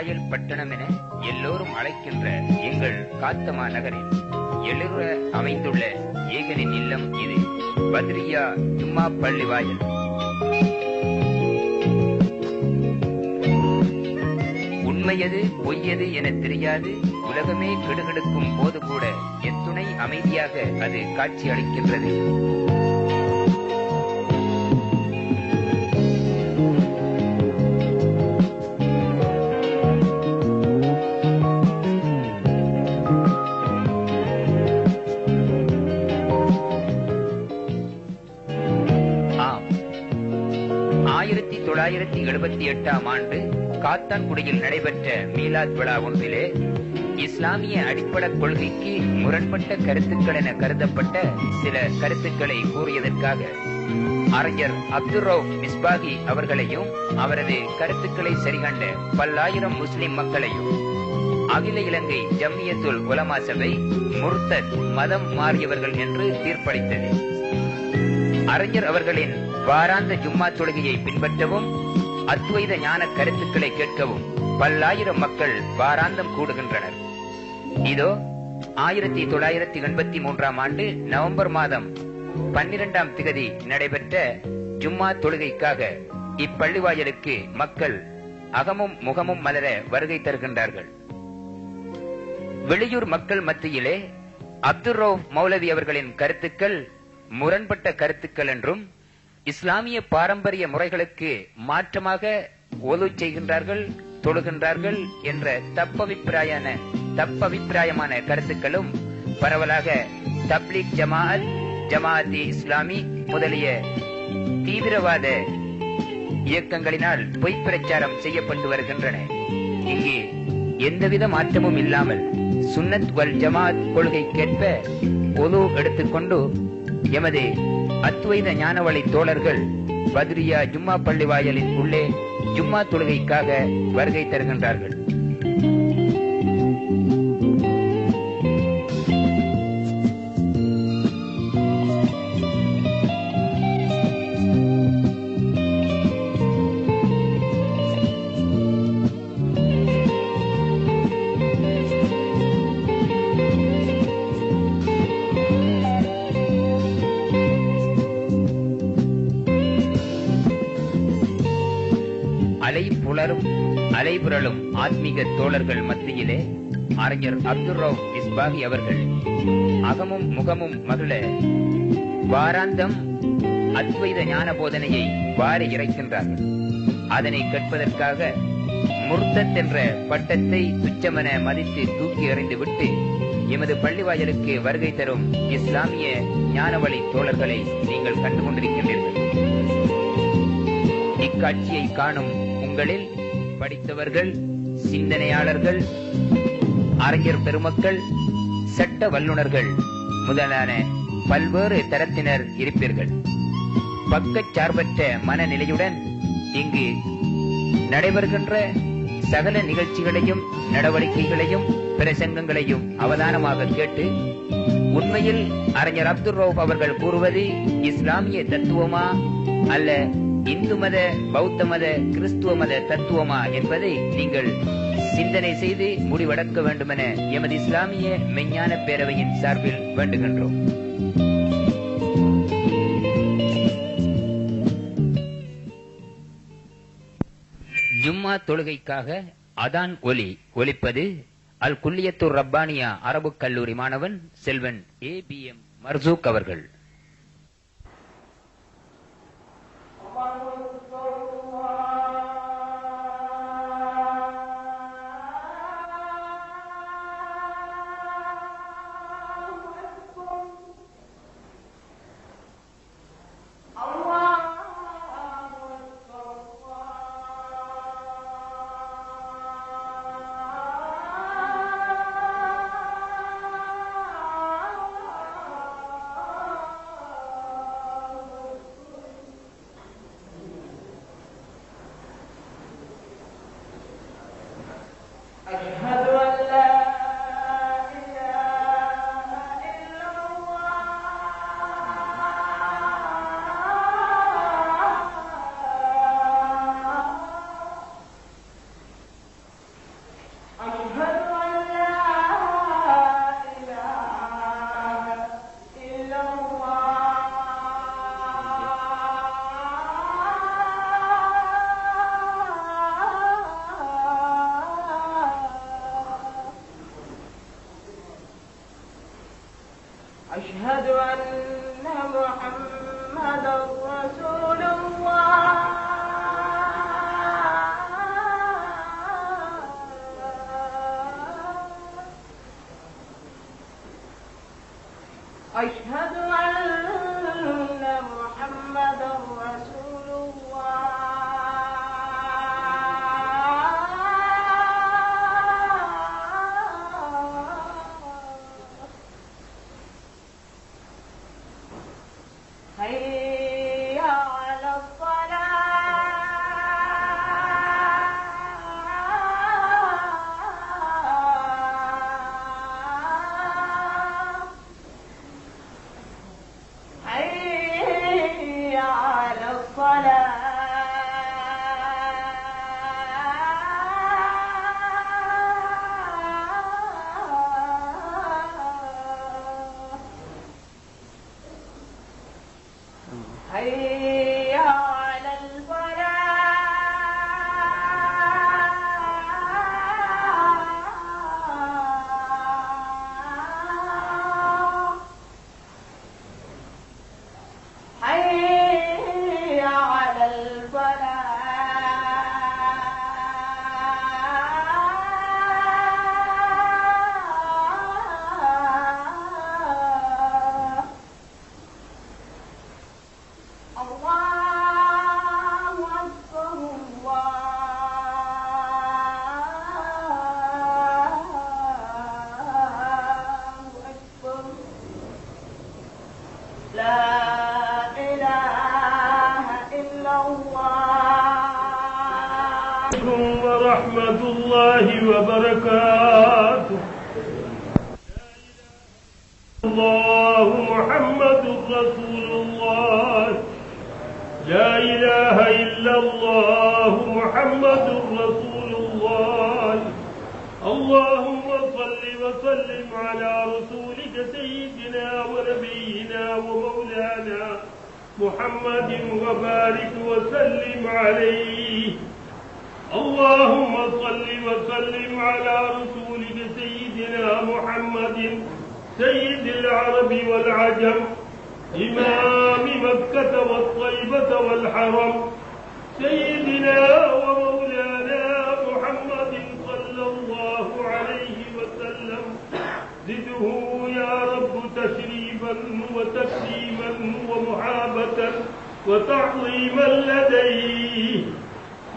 வாயல் பட்டணம் என எல்லோரும் அழைக்கின்ற எங்கள் காத்தமா நகரில் எழுற அமைந்துள்ள ஏகனின் இல்லம் இது. பத்ரியா ஜும்மா பள்ளி வாயல். உண்மையது பொய்யது என தெரியாது உலகமே கெடுகெடுக்கும் போது கூட எத்துணை அமைதியாக அது காட்சி அளிக்கின்றது. ஆம், 1978 ஆண்டு காத்தான்குடியில் நடைபெற்ற மீலாத் விழா ஒன்றிலே இஸ்லாமிய அடிப்படை கொள்கைக்கு முரண்பட்ட கருத்துக்கள் என கருதப்பட்ட சில கருத்துக்களை கூறியதற்காக அறிஞர் அப்துல் ரவுப் மிஸ்பாகி அவர்களையும் அவரது கருத்துக்களை சரிகண்ட பல்லாயிரம் முஸ்லிம் மக்களையும் அகில இலங்கை ஜம்மியத்துல் உலமா சபை முர்தத் மதம் மாறியவர்கள் என்று தீர்ப்பளித்தது. அறிஞர் அவர்களின் வாராந்த ஜும்மா தொழுகையை பின்பற்றவும் அத்வைத ஞான கருத்துக்களை கேட்கவும் பல்லாயிரம் மக்கள் வாராந்தம் கூடுகின்றனர். இதோ 1983 ஆண்டு நவம்பர் மாதம் 12ஆம் திகதி நடைபெற்ற ஜும்மா தொழுகைக்காக இப்பள்ளிவாயலுக்கு மக்கள் அகமும் முகமும் மலர வருகை தருகின்றார்கள். வெளியூர் மக்கள் மத்தியிலே அப்துல் ரவுப் மௌலவி அவர்களின் கருத்துக்கள் முரண்பட்ட கருத்துக்கள் என்றும் இஸ்லாமிய பாரம்பரிய முறைகளுக்கு மாற்றமாக ஒலு செய்கின்றார்கள், தொழுகின்றார்கள் என்ற தப்பபிப்பிராயமான கருத்துக்களும் பரவலாக தப்லீக் ஜமாஅத், ஜமாஅத்தி இஸ்லாமி முதலிய தீவிரவாத இயக்கங்களினால் பொய் பிரச்சாரம் செய்யப்பட்டு வருகின்றன. இங்கே எந்தவித மாற்றமும் இல்லாமல் சுன்னத் வல் ஜமாஅத் கொள்கைக்கேற்ப ஒலு எடுத்துக்கொண்டு எமது அத்வைத ஞானவழி தோழர்கள் பத்ரியா ஜும்மா பள்ளி வாயலின் உள்ளே ஜும்மா தொழுகைக்காக வருகை தருகின்றார்கள். அலைபுரளும் ஆத்மீக தோழர்கள் மத்தியிலே அறிஞர் அப்துல் ரவுப் மிஸ்பாகி அவர்கள் அகமும் முகமும் மகிழ வாராந்தம் அத்வைத ஞான போதனையை வாரி இறைக்கின்றார்கள். அதனை கேட்பதற்காக முர்தத் என்ற பட்டத்தை துச்சமென மதித்து தூக்கி எறிந்துவிட்டு எமது பள்ளிவாயலுக்கு வருகை தரும் இஸ்லாமிய ஞானவழி தோழர்களை நீங்கள் கண்டுகொண்டிருக்கின்றீர்கள். இக்காட்சியை காணும் உங்களில் படித்தவர்கள், சிந்தனையாளர்கள், அறிஞர் பெருமக்கள், சட்ட வல்லுநர்கள் முதலான பல்வேறு தரத்தினர் இருப்பீர்கள். பக்கச்சார்பற்ற மனநிலையுடன் இங்கு நடைபெறுகின்ற சகல நிகழ்ச்சிகளையும் நடவடிக்கைகளையும் பிரசங்கங்களையும் அவதானமாக கேட்டு உண்மையில் அறிஞர் அப்துல் ரவுப் அவர்கள் கூறுவது இஸ்லாமிய தத்துவமா அல்ல இந்து மத, பௌத்த மத, கிறிஸ்துவ மத தத்துவமா என்பதை நீங்கள் சிந்தனை செய்து முடிவெடுக்க வேண்டுமென எமது இஸ்லாமிய மெஞ்ஞான பேரவையின் சார்பில் வேண்டுகின்றோம். ஜும்மா தொழுகைக்காக அதான் ஒலிப்பது அல் குல்லியத்துர் ரப்பானியா அரபு கல்லூரி மாணவன் செல்வன் ABM மர்சூக் அவர்கள். أن محمدا رسول الله أشهد أن محمدا رسول الله حي على الصلاة حي على الصلاة حي على الفلاح حي على الفلاح الله أكبر الله أكبر لا إله إلا الله ورحمة الله وبركاته. الله محمد رسول الله لا إله إلا الله محمد رسول الله. اللهم صل وسلم على رسولك سيدنا ونبينا ومولانا محمد وبارك وسلم عليه. اللهم صل وسلم على رسولك سيدنا محمد سيد العرب والعجم إمام مكة والطيبة والحرم سيدنا ومولانا محمد صلى الله عليه وسلم. زده يا رب تشريفا وتكريما ومحابة وتعظيما لديه.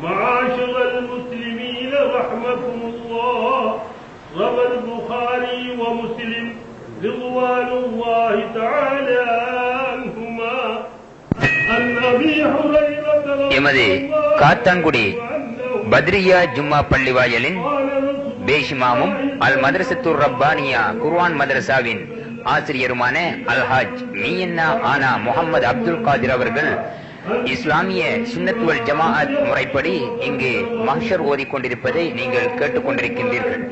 معاشر المسلمين رحمكم الله، روى البخاري ومسلم رضوان الله تعالى عنهما عن أبي هريرة எமது காத்தான்குடி பத்ரியா ஜும்மா பள்ளி வாயலின் பேஷிமாமும் அல் மதரசத்துர் ரப்பானியா குர்ஆன் மதரசாவின் ஆசிரியருமான அல்ஹாஜ் மீயன்னா ஆனா முகமது அப்துல் காதிர் அவர்கள் இஸ்லாமிய சுன்னத் வல் ஜமாஅத் முறைப்படி இங்கு மஹ்ஷர் ஓதிக் கொண்டிருப்பதை நீங்கள் கேட்டுக்கொண்டிருக்கின்றீர்கள்.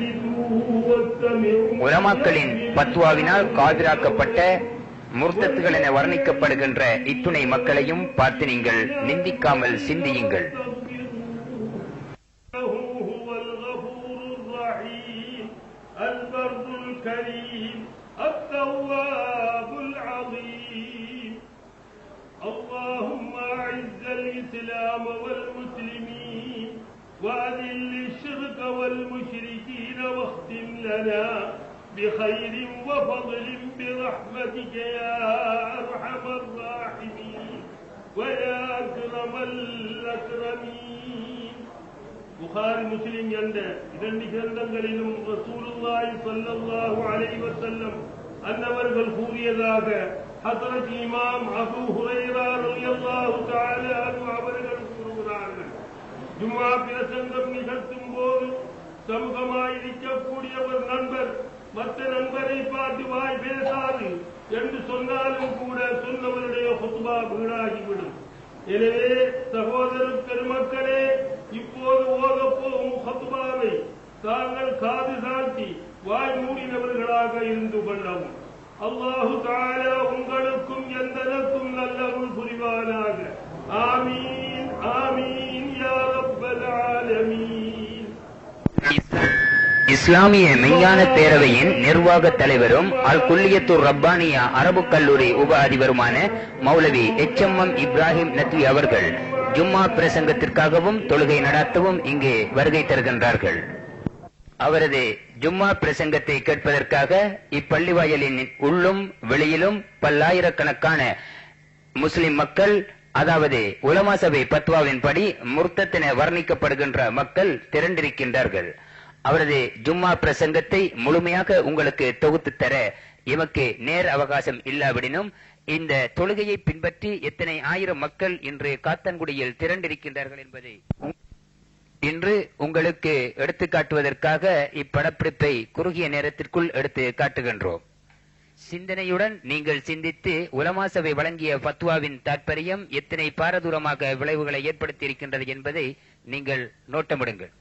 உலமாக்களின் பத்வாவினால் காதிராக்கப்பட்ட முர்த்தத்துகள் என வர்ணிக்கப்படுகின்ற இத்துணை மக்களையும் பார்த்து நீங்கள் நிந்திக்காமல் சிந்தியுங்கள். اللهم أعز الإسلام والمسلمين وأذل الشرك والمشركين واختم لنا بخير وفضل برحمتك يا أرحم الراحمين ويا أكرم الأكرمين. புகாரி முஸ்லிம் என்ற இரண்டு கிரந்தங்களிலும் ரசூலுல்லாஹி ஸல்லல்லாஹு அலைஹி வஸல்லம் அன்னவர்கள் கூறியதாக ஹஜ்ரத் இமாம் அபூ ஹுரைரா ரலியல்லாஹு தஆலா அன்ஹு அவர்கள் கூறுகிறார்கள், ஜும்மா பிரசங்கம் நிகழ்த்தும் போது சமூகமாயிருக்கக்கூடிய ஒரு நண்பர் மற்ற நண்பரை பார்த்து வாய் பேசாது என்று சொன்னாலும் கூட சொன்னவருடைய ஹுத்பா வீணாகிவிடும். எனவே சகோதர பெருமக்களே, இப்போது ஓதப்போகும் ஹுத்பாவை தாங்கள் காது சாத்தி வாய் மூடினவர்களாக இருந்து கொள்ளவும். அல்லாஹு தஆலா உங்களுக்கும் எந்தனக்கும் நல்லருள் புரிவானாக. ஆமீன் ஆமீன் யா ரப்பல் ஆலமீன். இஸ்லாமிய மெய்ஞான பேரவையின் நிர்வாக தலைவரும் அல் குல்லியத்துர் ரப்பானியா அரபு கல்லூரி உப அதிபருமான மௌலவி HMM இப்ராஹிம் நத்வி அவர்கள் ஜும்மா பிரசங்கத்திற்காகவும் தொழுகை நடாத்தவும் இங்கே வருகை தருகின்றார்கள். அவரது ஜும்மா பிரசங்கத்தை கேட்பதற்காக இப்பள்ளிவாயலின் உள்ளும் வெளியிலும் பல்லாயிரக்கணக்கான முஸ்லிம் மக்கள், அதாவது உலமா சபை பத்வாவின்படி முர்த்தத் என வர்ணிக்கப்படுகின்ற மக்கள் திரண்டிருக்கின்றார்கள். அவரது ஜும்மா பிரசங்கத்தை முழுமையாக உங்களுக்கு தொகுத்து தர எமக்கு நேர அவகாசம் இல்லாவிடனும் இந்த தொழுகையை பின்பற்றி எத்தனை ஆயிரம் மக்கள் இன்று காத்தான்குடியில் திரண்டிருக்கின்றார்கள் என்பதை இன்று உங்களுக்கு எடுத்து காட்டுவதற்காக இப்படப்பிடிப்பை குறுகிய நேரத்திற்குள் எடுத்து காட்டுகின்றோம். சிந்தனையுடன் நீங்கள் சிந்தித்து உலமா சபை வழங்கிய பத்வாவின் தாற்பயம் எத்தனை பாரதூரமாக விளைவுகளை ஏற்படுத்தி இருக்கின்றது என்பதை நீங்கள் நோட்டமிடுங்கள்.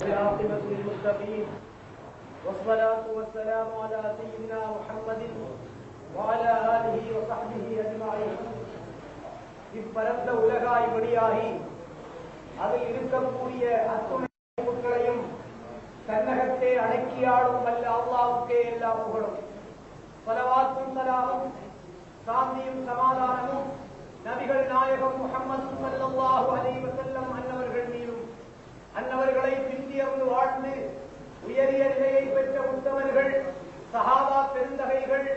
العاقبة للمتقين والصلاة والسلام على سيدنا محمد وعلى آله وصحبه أجمعين. இப்பரந்த உலகாய் வெளியாகி அதில் இருக்கக்கூடிய அத்துணைகளையும் தன்னகத்தே அடக்கியாடும் வல்ல அல்லாஹ்வுக்கே எல்லா புகழும். ஸலவாத்தும் ஸலாமும் சாந்தியும் சமாதானமும் நபிகள் நாயகம் முஹம்மது ஸல்லல்லாஹு அலைஹி வஸல்லம் அன்னவர்கள் மீதும் அன்னவர்களை பிந்தியர்ந்து வாழ்ந்து உயரிய நிலையை பெற்ற உத்தமர்கள், சஹாபா பெருந்தகைகள்,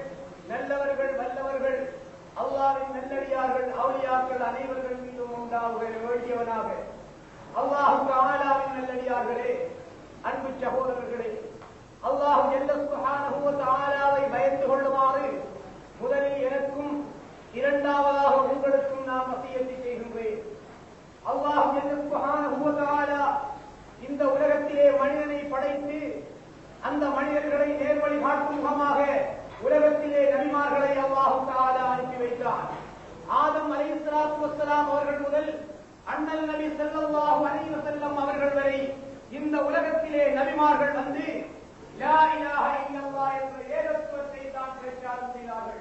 நல்லவர்கள், வல்லவர்கள், அல்லாஹ்வின் நல்லடியார்கள், அவுலியாக்கள் அனைவர்கள் மீதும் உண்டாக வேண்டியவனாக. அல்லாஹ் தஆலாவின் நல்லடியார்களே, அன்பு சகோதரர்களே, அல்லாஹ் ஜல்ல சுப்ஹானஹு வ தஆலாவை பயந்து கொள்ளுமாறு முதலில் எனக்கும் இரண்டாவதாக உங்களுக்கும் நான் வசியத்தை செய்கின்றேன். அல்லாஹ் ஜல்ல சுப்ஹானஹு வ தஆலா இந்த உலகத்திலே மனிதனை படைத்து அந்த மனிதர்களை நேர்வழி காட்டும் முகமாக உலகத்திலே நபிமார்களை அல்லாஹ் தஆலா அனுப்பி வைத்தார். ஆதம் அலைஹிஸ்ஸலாத்து வஸ்ஸலாம் அவர்கள் முதல் அண்ணல் நபி ஸல்லல்லாஹு அலைஹி வஸல்லம் அவர்கள் வரை இந்த உலகத்திலே நபிமார்கள் வந்து லா இலாஹ இல்லல்லாஹ் என்ற ஏகத்துவத்தை தான் பிரச்சாரம் செய்தார்கள்.